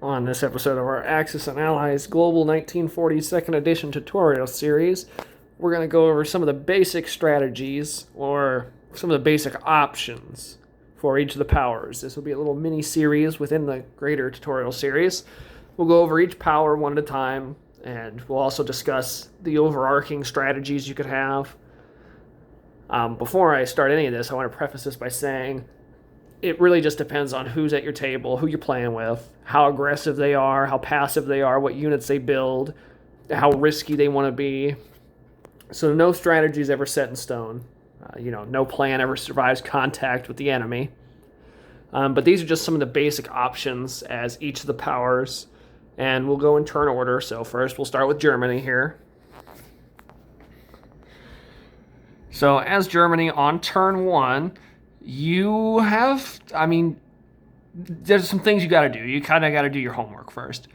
On this episode of our Axis and Allies Global 1940 2nd Edition tutorial series, we're going to go over some of the basic strategies or some of the basic options for each of the powers. This will be a little mini series within the greater tutorial series. We'll go over each power one at a time, and we'll also discuss the overarching strategies you could have. Before I start any of this, I want to preface this by saying it really just depends on who's at your table, who you're playing with, how aggressive they are, how passive they are, what units they build, how risky they want to be. So no strategy is ever set in stone. No plan ever survives contact with the enemy. But these are just some of the basic options as each of the powers. And we'll go in turn order. So first we'll start with Germany here. So as Germany on turn one, you have, there's some things you got to do. You kind of got to do your homework first.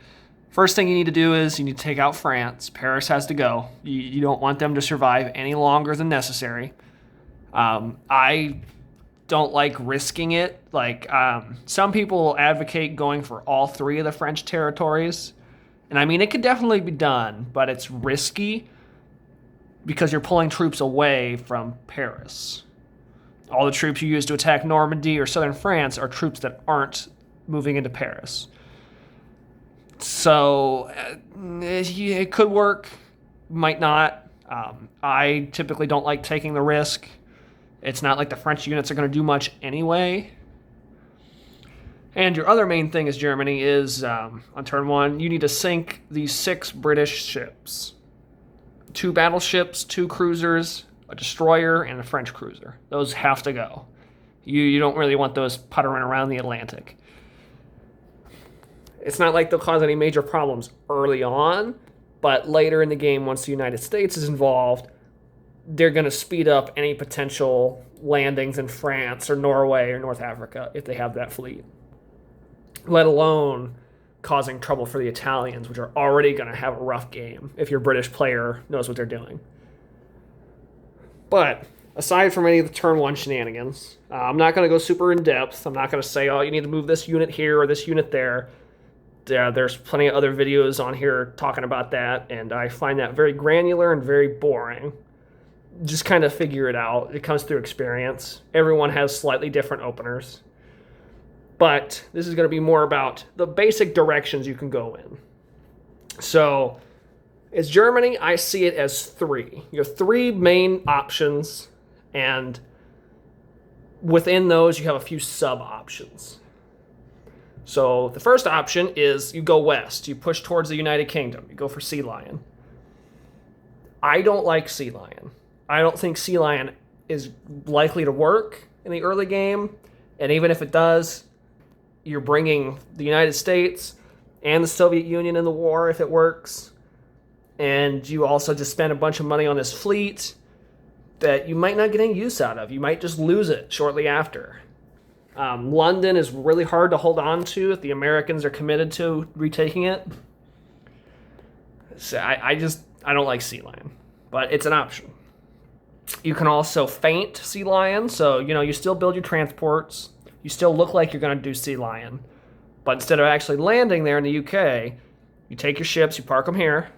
First thing you need to do is you need to take out France. Paris has to go. You don't want them to survive any longer than necessary. I don't like risking it. Some people advocate going for all three of the French territories. And it could definitely be done, but it's risky because you're pulling troops away from Paris. All the troops you use to attack Normandy or southern France are troops that aren't moving into Paris. So it could work, might not. I typically don't like taking the risk. It's not like the French units are going to do much anyway. And your other main thing as Germany is, on turn one, you need to sink these 6 British ships. 2 battleships, 2 cruisers, a destroyer, and a French cruiser. Those have to go. You don't really want those puttering around the Atlantic. It's not like they'll cause any major problems early on, but later in the game, once the United States is involved, they're going to speed up any potential landings in France or Norway or North Africa if they have that fleet. Let alone causing trouble for the Italians, which are already going to have a rough game if your British player knows what they're doing. But aside from any of the turn one shenanigans, I'm not going to go super in depth. I'm not going to say, oh, you need to move this unit here or this unit there. There's plenty of other videos on here talking about that, and I find that very granular and very boring. Just kind of figure it out. It comes through experience. Everyone has slightly different openers. But this is going to be more about the basic directions you can go in. So as Germany, I see it as 3. You have 3 main options, and within those, you have a few sub-options. So the first option is you go west. You push towards the United Kingdom. You go for Sea Lion. I don't like Sea Lion. I don't think Sea Lion is likely to work in the early game, and even if it does, you're bringing the United States and the Soviet Union in the war if it works. And you also just spend a bunch of money on this fleet that you might not get any use out of. You might just lose it shortly after. London is really hard to hold on to if the Americans are committed to retaking it. So I don't like Sea Lion, but it's an option. You can also feint Sea Lion, so you still build your transports. You still look like you're going to do Sea Lion. But instead of actually landing there in the UK, you take your ships, you park them here,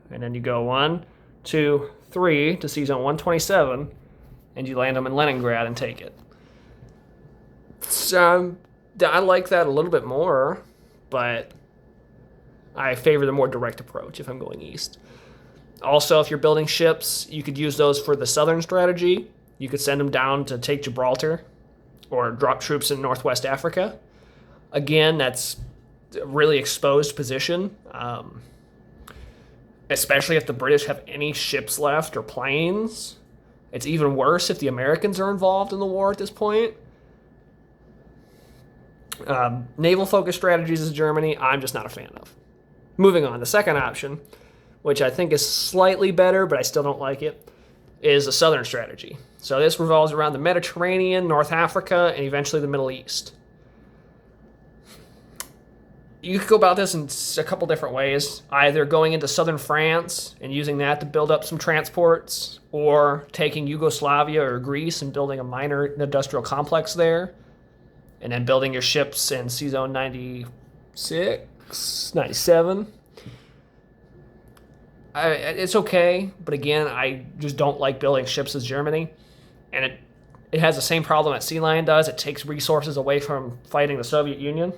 and then you go 1, 2, 3 to Sea Zone 127, and you land them in Leningrad and take it. So, I like that a little bit more, but I favor the more direct approach if I'm going east. Also, if you're building ships, you could use those for the southern strategy. You could send them down to take Gibraltar, or drop troops in Northwest Africa. Again, that's a really exposed position, especially if the British have any ships left or planes. It's even worse if the Americans are involved in the war at this point. Naval-focused strategies as Germany, I'm just not a fan of. Moving on, the second option, which I think is slightly better, but I still don't like it, is a southern strategy. So this revolves around the Mediterranean, North Africa, and eventually the Middle East. You could go about this in a couple different ways. Either going into southern France and using that to build up some transports, or taking Yugoslavia or Greece and building a minor industrial complex there, and then building your ships in Sea Zone 96, 96, 97. It's okay, but again, I just don't like building ships as Germany, and it has the same problem that Sea Lion does. It takes resources away from fighting the Soviet Union.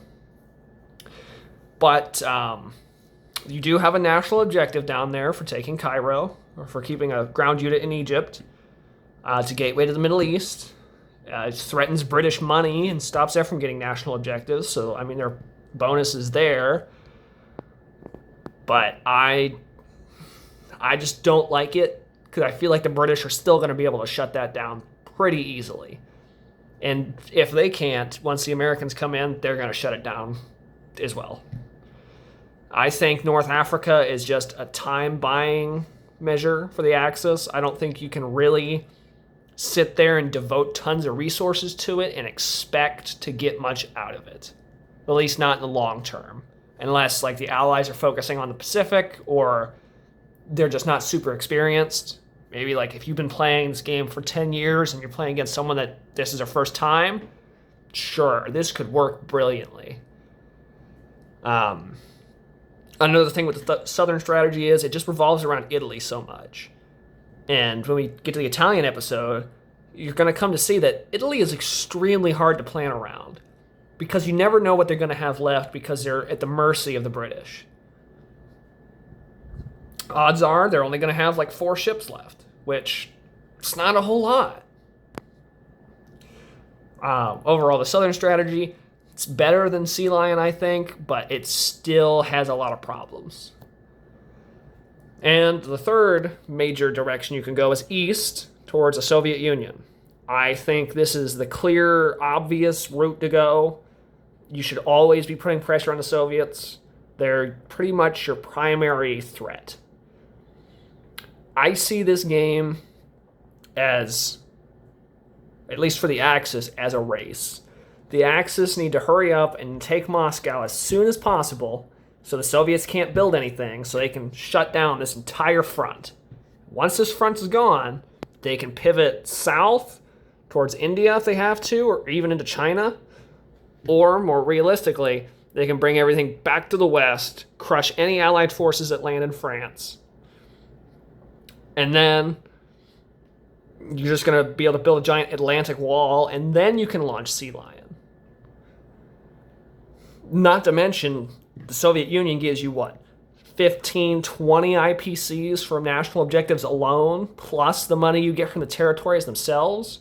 But you do have a national objective down there for taking Cairo, or for keeping a ground unit in Egypt. It's a gateway to the Middle East. It threatens British money and stops them from getting national objectives. So, I mean, there are bonuses there. But I just don't like it because I feel like the British are still going to be able to shut that down pretty easily. And if they can't, once the Americans come in, they're going to shut it down as well. I think North Africa is just a time buying measure for the Axis. I don't think you can really sit there and devote tons of resources to it and expect to get much out of it. At least not in the long term. Unless like the Allies are focusing on the Pacific or they're just not super experienced. Maybe like if you've been playing this game for 10 years and you're playing against someone that this is their first time, sure, this could work brilliantly. Another thing with the Southern strategy is it just revolves around Italy so much. And when we get to the Italian episode, you're going to come to see that Italy is extremely hard to plan around because you never know what they're going to have left because they're at the mercy of the British. Odds are they're only going to have like 4 ships left, which it's not a whole lot. Overall, the Southern strategy, it's better than Sea Lion, I think, but it still has a lot of problems. And the third major direction you can go is east towards the Soviet Union. I think this is the clear, obvious route to go. You should always be putting pressure on the Soviets. They're pretty much your primary threat. I see this game as, at least for the Axis, as a race. The Axis need to hurry up and take Moscow as soon as possible so the Soviets can't build anything so they can shut down this entire front. Once this front is gone, they can pivot south towards India if they have to, or even into China. Or, more realistically, they can bring everything back to the west, crush any Allied forces that land in France. And then you're just going to be able to build a giant Atlantic wall, and then you can launch Sea Lion. Not to mention, the Soviet Union gives you what? 15, 20 IPCs from national objectives alone, plus the money you get from the territories themselves.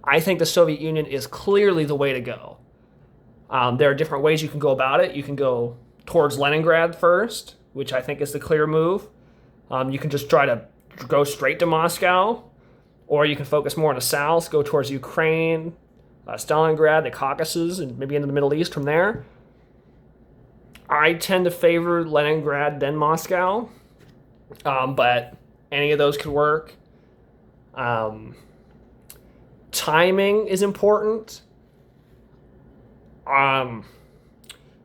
I think the Soviet Union is clearly the way to go. There are different ways you can go about it. You can go towards Leningrad first, which I think is the clear move. You can just try to go straight to Moscow, or you can focus more on the south, go towards Ukraine, Stalingrad, the Caucasus, and maybe into the Middle East from there. I tend to favor Leningrad then Moscow, but any of those could work. Timing is important.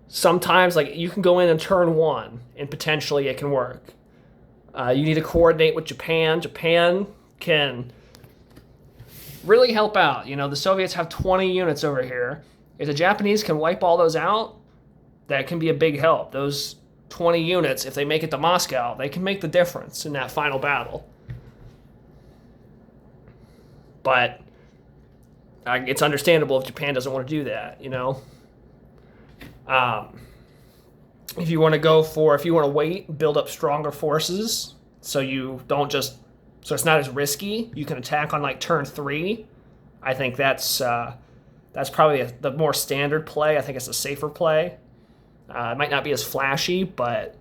Sometimes, like, you can go in turn 1, and potentially it can work. You need to coordinate with Japan. Japan can really help out. You know, the Soviets have 20 units over here. If the Japanese can wipe all those out, that can be a big help. Those 20 units, if they make it to Moscow, they can make the difference in that final battle. But it's understandable if Japan doesn't want to do that, you know? If you want to wait, build up stronger forces, so it's not as risky. You can attack on like turn 3. I think that's probably the more standard play. I think it's a safer play. It might not be as flashy, but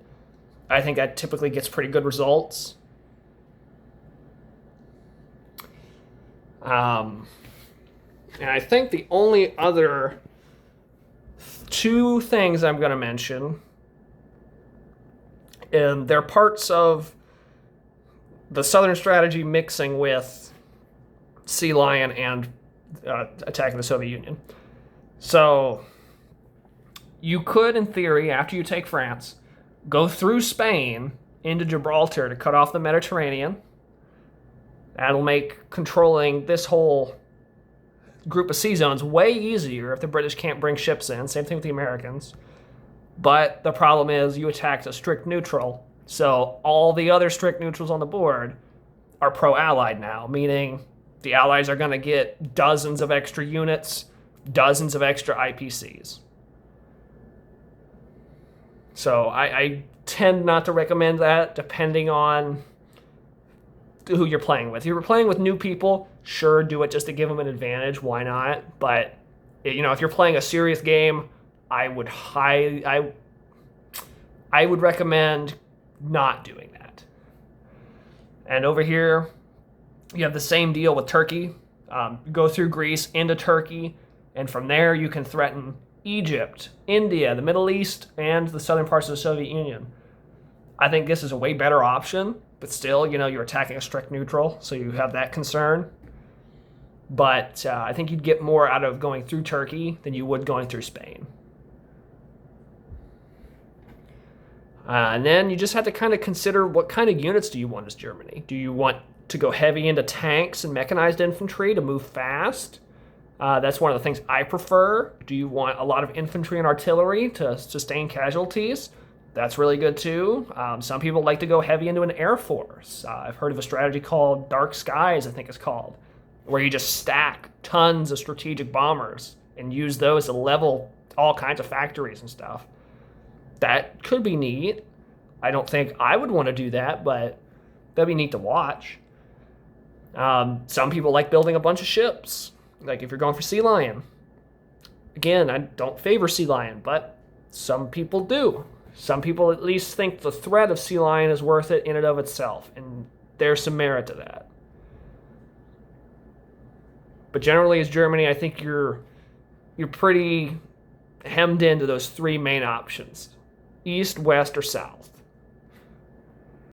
I think that typically gets pretty good results. And I think the only other 2 things I'm going to mention, and they're parts of the Southern strategy mixing with Sea Lion and attacking the Soviet Union. So you could, in theory, after you take France, go through Spain into Gibraltar to cut off the Mediterranean. That'll make controlling this whole group of sea zones way easier if the British can't bring ships in. Same thing with the Americans. But the problem is you attacked a strict neutral, so all the other strict neutrals on the board are pro-allied now, meaning the allies are going to get dozens of extra units, dozens of extra IPCs. So I tend not to recommend that, depending on who you're playing with. If you're playing with new people, sure, do it just to give them an advantage. Why not? But if you're playing a serious game, I would recommend not doing that. And over here, you have the same deal with Turkey. Go through Greece into Turkey, and from there you can threaten Egypt, India, the Middle East, and the southern parts of the Soviet Union. I think this is a way better option, but still, you're attacking a strict neutral, so you have that concern. But I think you'd get more out of going through Turkey than you would going through Spain. And then you just have to kind of consider what kind of units do you want as Germany. Do you want to go heavy into tanks and mechanized infantry to move fast? That's one of the things I prefer. Do you want a lot of infantry and artillery to sustain casualties? That's really good too. Some people like to go heavy into an air force. I've heard of a strategy called Dark Skies, I think it's called, where you just stack tons of strategic bombers and use those to level all kinds of factories and stuff. That could be neat. I don't think I would want to do that, but that'd be neat to watch. Some people like building a bunch of ships, like if you're going for Sea Lion. Again, I don't favor Sea Lion, but some people do. Some people at least think the threat of Sea Lion is worth it in and of itself, and there's some merit to that. But generally, as Germany, I think you're pretty hemmed into those three main options: east, west, or south.